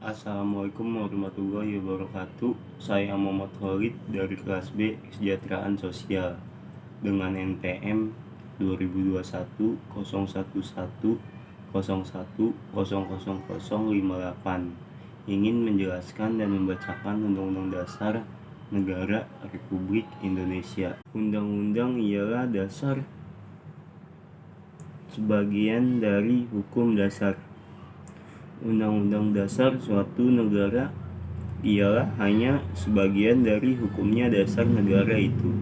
Assalamualaikum warahmatullahi wabarakatuh. Saya Muhammad Khalid dari kelas B Kesejahteraan Sosial dengan NPM 2021 011 01000058 ingin menjelaskan dan membacakan Undang-Undang Dasar Negara Republik Indonesia. Undang-undang ialah dasar sebagian dari hukum dasar. Undang-undang dasar suatu negara ialah hanya sebagian dari hukumnya dasar negara itu.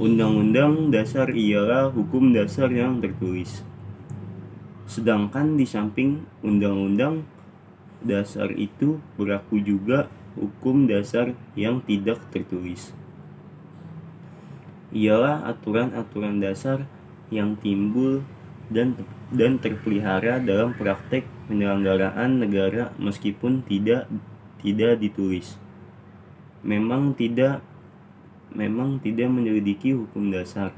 Undang-undang dasar ialah hukum dasar yang tertulis. Sedangkan di samping undang-undang dasar itu berlaku juga hukum dasar yang tidak tertulis. Ialah aturan-aturan dasar yang timbul dan terpelihara dalam praktek penyelenggaraan negara meskipun tidak ditulis. Memang tidak menyelidiki hukum dasar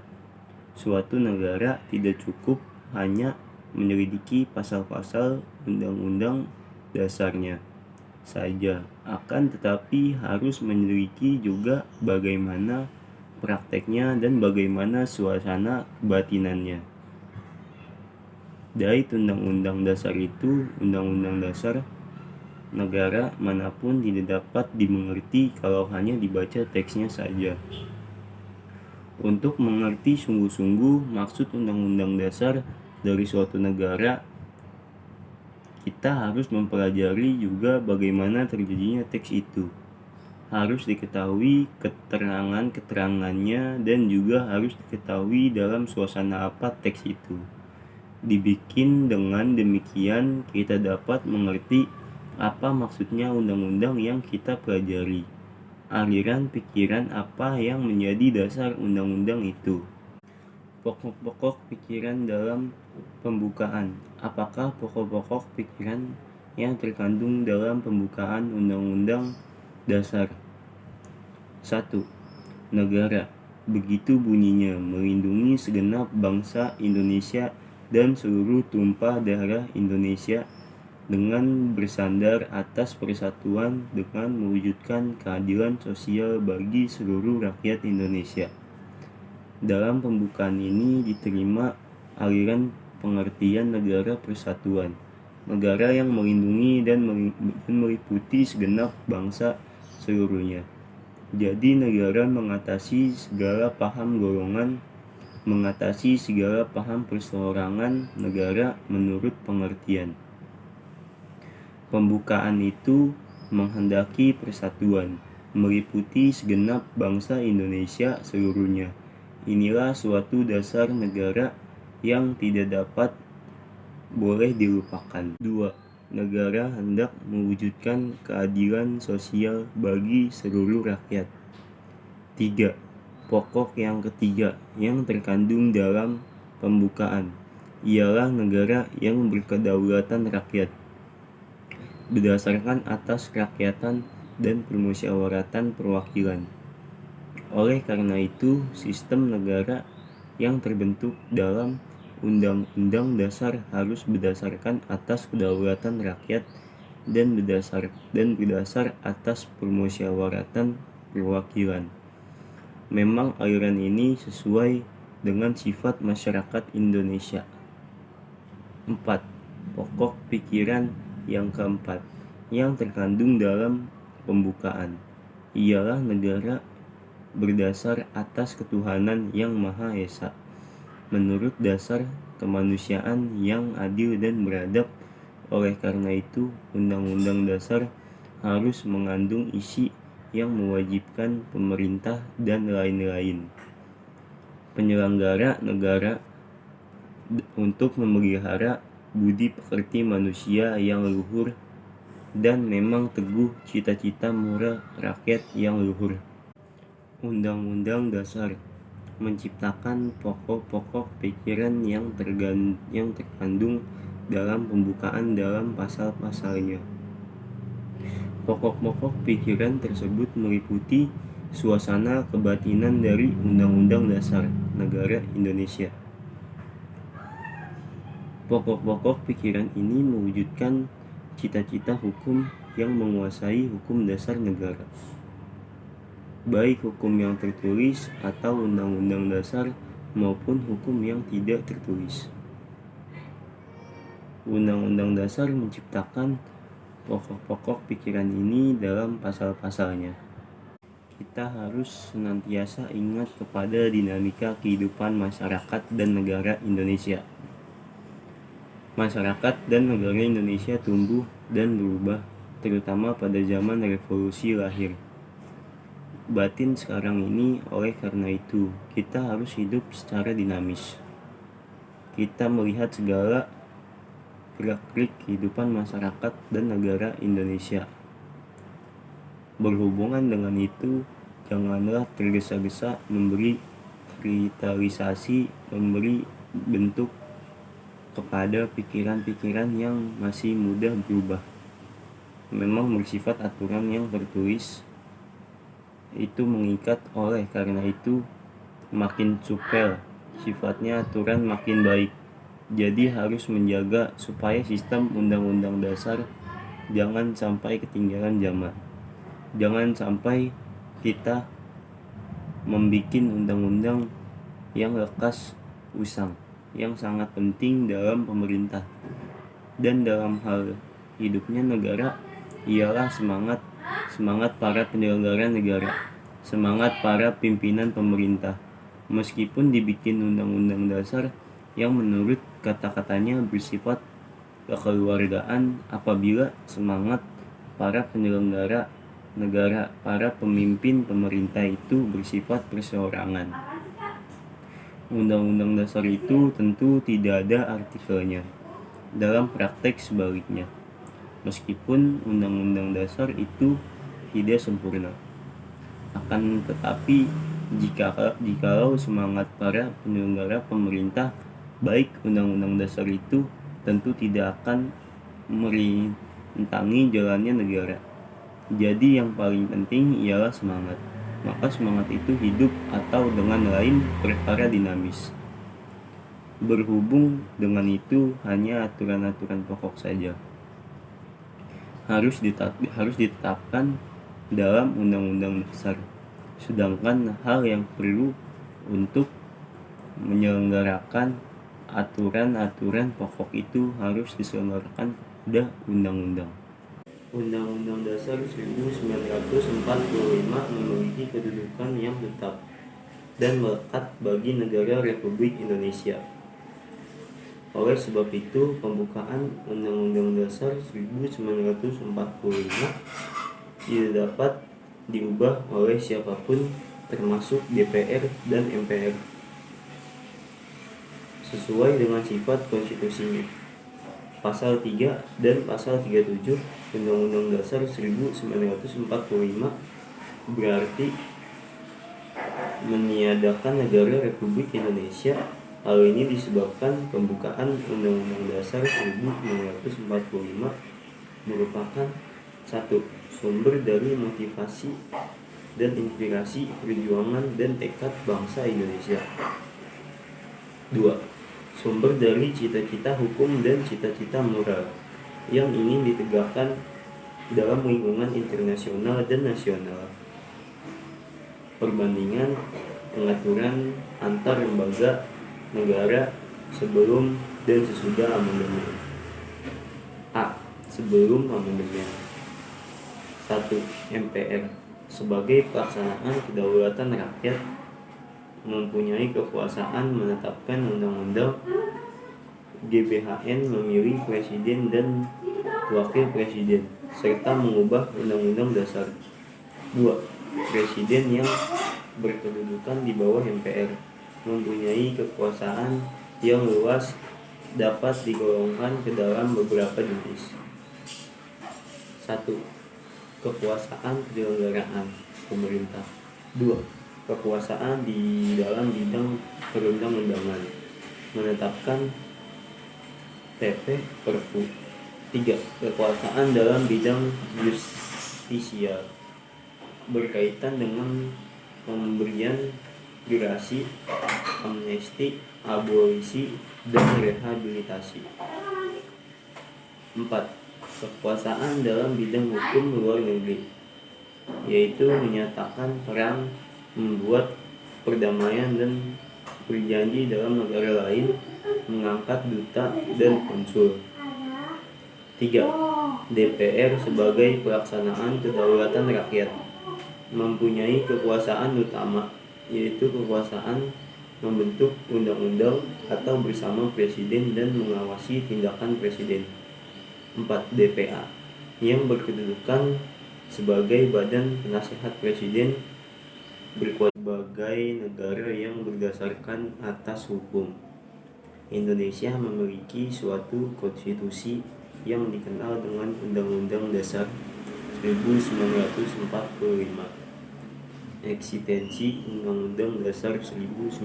suatu negara tidak cukup hanya menyelidiki pasal-pasal undang-undang dasarnya saja, akan tetapi harus menyelidiki juga bagaimana prakteknya dan bagaimana suasana kebatinannya. Dari undang-undang dasar itu, undang-undang dasar negara manapun tidak dapat dimengerti kalau hanya dibaca teksnya saja. Untuk mengerti sungguh-sungguh maksud undang-undang dasar dari suatu negara, kita harus mempelajari juga bagaimana terjadinya teks itu. Harus diketahui keterangan-keterangannya dan juga harus diketahui dalam suasana apa teks itu dibikin. Dengan demikian kita dapat mengerti apa maksudnya undang-undang yang kita pelajari, aliran pikiran apa yang menjadi dasar undang-undang itu. Pokok-pokok pikiran dalam pembukaan. Apakah pokok-pokok pikiran yang terkandung dalam pembukaan undang-undang dasar? 1. Negara. Begitu bunyinya, melindungi segenap bangsa Indonesia dan seluruh tumpah darah Indonesia dengan bersandar atas persatuan dengan mewujudkan keadilan sosial bagi seluruh rakyat Indonesia. Dalam pembukaan ini diterima aliran pengertian negara persatuan, negara yang melindungi dan meliputi segenap bangsa seluruhnya. Jadi negara mengatasi segala paham golongan, mengatasi segala paham perseorangan negara menurut pengertian. Pembukaan itu menghendaki persatuan, meliputi segenap bangsa Indonesia seluruhnya. Inilah suatu dasar negara yang tidak dapat boleh dilupakan. 2. Negara hendak mewujudkan keadilan sosial bagi seluruh rakyat. 3. Pokok yang ketiga yang terkandung dalam pembukaan ialah negara yang berkedaulatan rakyat, berdasarkan atas kerakyatan dan permusyawaratan perwakilan. Oleh karena itu, sistem negara yang terbentuk dalam Undang-Undang Dasar harus berdasarkan atas kedaulatan rakyat dan berdasar atas permusyawaratan perwakilan. Memang aliran ini sesuai dengan sifat masyarakat Indonesia. 4. Pokok pikiran yang keempat yang terkandung dalam pembukaan ialah negara berdasar atas ketuhanan yang Maha Esa, menurut dasar kemanusiaan yang adil dan beradab. Oleh karena itu, Undang-Undang Dasar harus mengandung isi yang mewajibkan pemerintah dan lain-lain penyelenggara negara untuk memelihara budi pekerti manusia yang luhur dan memang teguh cita-cita moral rakyat yang luhur. Undang-Undang Dasar menciptakan pokok-pokok pikiran yang terkandung dalam pembukaan dalam pasal-pasalnya. Pokok-pokok pikiran tersebut meliputi suasana kebatinan dari Undang-Undang Dasar Negara Indonesia. Pokok-pokok pikiran ini mewujudkan cita-cita hukum yang menguasai hukum dasar negara, baik hukum yang tertulis atau undang-undang dasar maupun hukum yang tidak tertulis. Undang-undang dasar menciptakan pokok-pokok pikiran ini dalam pasal-pasalnya. Kita harus senantiasa ingat kepada dinamika kehidupan masyarakat dan negara Indonesia. Masyarakat dan negara Indonesia tumbuh dan berubah, terutama pada zaman revolusi lahir batin sekarang ini. Oleh karena itu, kita harus hidup secara dinamis. Kita melihat segala gerak-gerik kehidupan masyarakat dan negara Indonesia. Berhubungan dengan itu, janganlah tergesa-gesa memberi kristalisasi, memberi bentuk kepada pikiran-pikiran yang masih mudah berubah. Memang bersifat aturan yang tertulis, itu mengikat. Oleh karena itu, makin supel sifatnya aturan makin baik. Jadi harus menjaga supaya sistem undang-undang dasar jangan sampai ketinggalan zaman. Jangan sampai kita membuat undang-undang yang lekas usang, yang sangat penting dalam pemerintah dan dalam hal hidupnya negara ialah semangat para penyelenggara negara, semangat para pimpinan pemerintah. Meskipun dibikin undang-undang dasar yang menurut kata-katanya bersifat kekeluargaan, apabila semangat para penyelenggara negara, para pemimpin pemerintah itu bersifat perseorangan, undang-undang dasar itu tentu tidak ada artikelnya. Dalam praktek sebaliknya, meskipun undang-undang dasar itu tidak sempurna, akan tetapi jikalau semangat para penyelenggara pemerintah baik, undang-undang dasar itu tentu tidak akan merintangi jalannya negara. Jadi yang paling penting ialah semangat. Maka semangat itu hidup, atau dengan lain perkara dinamis. Berhubung dengan itu, hanya aturan-aturan pokok saja harus ditetapkan dalam undang-undang dasar. Sedangkan hal yang perlu untuk menyelenggarakan aturan-aturan pokok itu harus diselenggarakan pada undang-undang. Undang-Undang Dasar 1945 memiliki kedudukan yang tetap dan melekat bagi negara Republik Indonesia. Oleh sebab itu, pembukaan Undang-Undang Dasar 1945 tidak dapat diubah oleh siapapun, termasuk DPR dan MPR, sesuai dengan sifat konstitusinya. Pasal 3 dan Pasal 37 Undang-Undang Dasar 1945 berarti meniadakan negara Republik Indonesia. Hal ini disebabkan pembukaan Undang-Undang Dasar 1945 merupakan satu, sumber dari motivasi dan inspirasi perjuangan dan tekad bangsa Indonesia. 2. Sumber dari cita-cita hukum dan cita-cita moral yang ingin ditegakkan dalam lingkungan internasional dan nasional. Perbandingan pengaturan antar lembaga negara sebelum dan sesudah amandemen. A. Sebelum amandemen. 1. MPR sebagai pelaksanaan kedaulatan rakyat mempunyai kekuasaan menetapkan undang-undang. GBHN memilih presiden dan wakil presiden serta mengubah undang-undang dasar. 2. Presiden yang berkedudukan di bawah MPR mempunyai kekuasaan yang luas, dapat digolongkan ke dalam beberapa jenis. 1. Kekuasaan penyelenggaraan pemerintah. 2. Kekuasaan di dalam bidang perundang-undangan, menetapkan TP Perpu. 3. Kekuasaan dalam bidang justisial, berkaitan dengan pemberian gerasi, amnesti, abolisi, dan rehabilitasi. 4. kekuasaan dalam bidang hukum luar negeri, yaitu menyatakan perang, membuat perdamaian dan berjanji dalam negara lain, mengangkat duta dan konsul. 3. DPR sebagai pelaksanaan kedaulatan rakyat, mempunyai kekuasaan utama, yaitu kekuasaan membentuk undang-undang atau bersama presiden dan mengawasi tindakan presiden. 4. DPA yang berkedudukan sebagai badan penasehat presiden, berkuasa sebagai negara yang berdasarkan atas hukum. Indonesia memiliki suatu konstitusi yang dikenal dengan Undang-Undang Dasar 1945. Eksistensi Undang-Undang Dasar 1945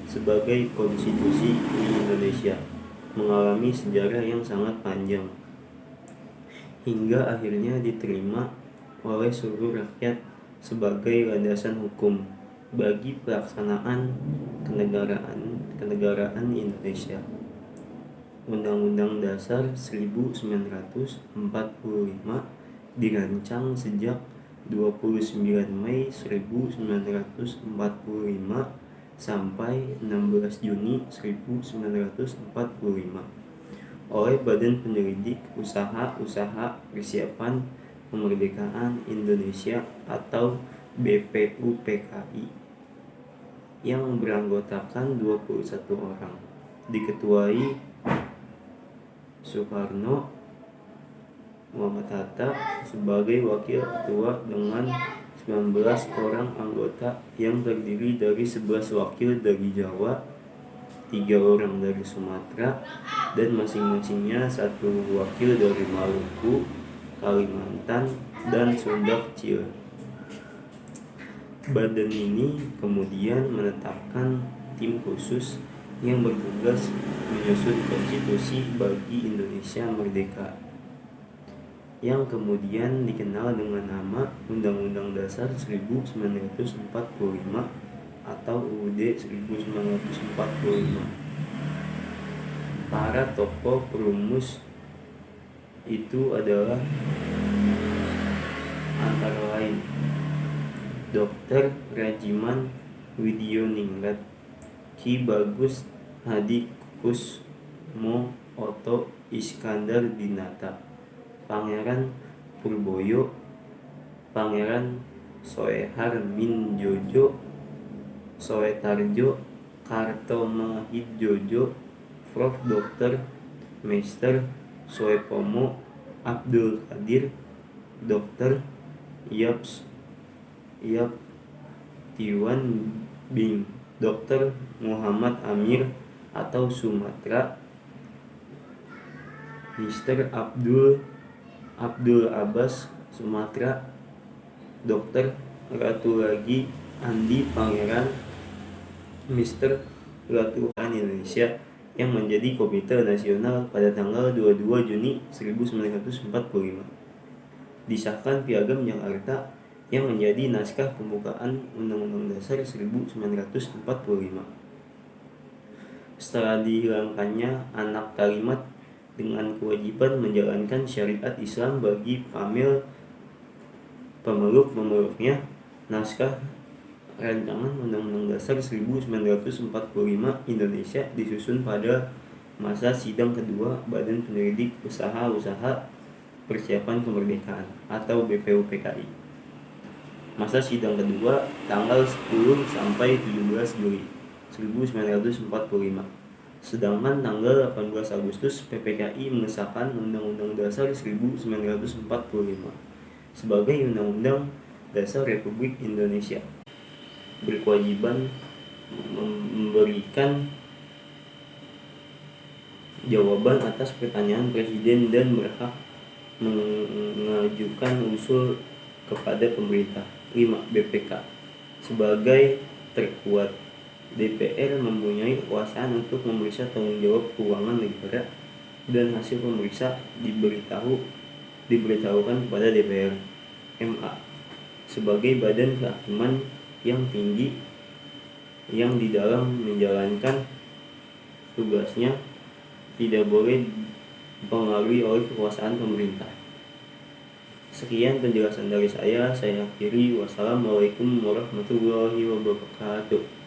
sebagai konstitusi di Indonesia mengalami sejarah yang sangat panjang, hingga akhirnya diterima oleh seluruh rakyat sebagai landasan hukum bagi pelaksanaan kenegaraan Indonesia. Undang-Undang Dasar 1945 dirancang sejak 29 Mei 1945 sampai 16 Juni 1945 oleh Badan Penyelidik Usaha-Usaha Persiapan Kemerdekaan Indonesia atau BPUPKI yang beranggotakan 21 orang, diketuai Soekarno, Muhammad Hatta sebagai wakil ketua dengan 19 orang anggota yang terdiri dari 11 wakil dari Jawa, 3 orang dari Sumatera, dan masing-masingnya 1 wakil dari Maluku, Kalimantan, dan Sunda Kecil. Badan ini kemudian menetapkan tim khusus yang bertugas menyusun konstitusi bagi Indonesia Merdeka, yang kemudian dikenal dengan nama Undang-Undang Dasar 1945 atau UUD 1945. Para tokoh perumus itu adalah antara lain Dr. Rajiman Widyoningrat, Ki Bagus Hadi Kusmo Oto Iskandar Dinata, Pangeran Purboyo, Pangeran Soeharminjojo, Soetarjo, Kartomahidjojo, Prof. Dr. Meister Soepomo, Abdul Qadir, Dr. Tiwan Bing, Dr. Muhammad Amir atau Sumatera, Mr. Abdul Abbas Sumatera, Dr. Ratulagi Andi Pangeran, Mr. Ratu Indonesia yang menjadi Komite Nasional pada tanggal 22 Juni 1945. Disahkan Piagam Jakarta yang menjadi naskah pembukaan Undang-Undang Dasar 1945. Setelah dihilangkannya anak kalimat dengan kewajiban menjalankan syariat Islam bagi pemeluk-pemeluknya, naskah rancangan Undang-Undang Dasar 1945 Indonesia disusun pada masa sidang kedua Badan Penyelidik Usaha-Usaha Persiapan Kemerdekaan atau BPUPKI. Masa sidang kedua tanggal 10 sampai 17 Juli 1945. Sedangkan tanggal 18 Agustus PPKI mengesahkan Undang-Undang Dasar 1945 sebagai Undang-Undang Dasar Republik Indonesia, berkewajiban memberikan jawaban atas pertanyaan presiden dan berhak mengajukan usul kepada pemerintah. 5. BPK sebagai terkuat, DPR mempunyai kekuasaan untuk memeriksa tanggung jawab keuangan negara dan hasil pemeriksa diberitahukan kepada DPR. MA sebagai badan kehakiman yang tinggi yang di dalam menjalankan tugasnya tidak boleh dipengaruhi oleh kekuasaan pemerintah. Sekian penjelasan dari saya akhiri. Wassalamualaikum warahmatullahi wabarakatuh.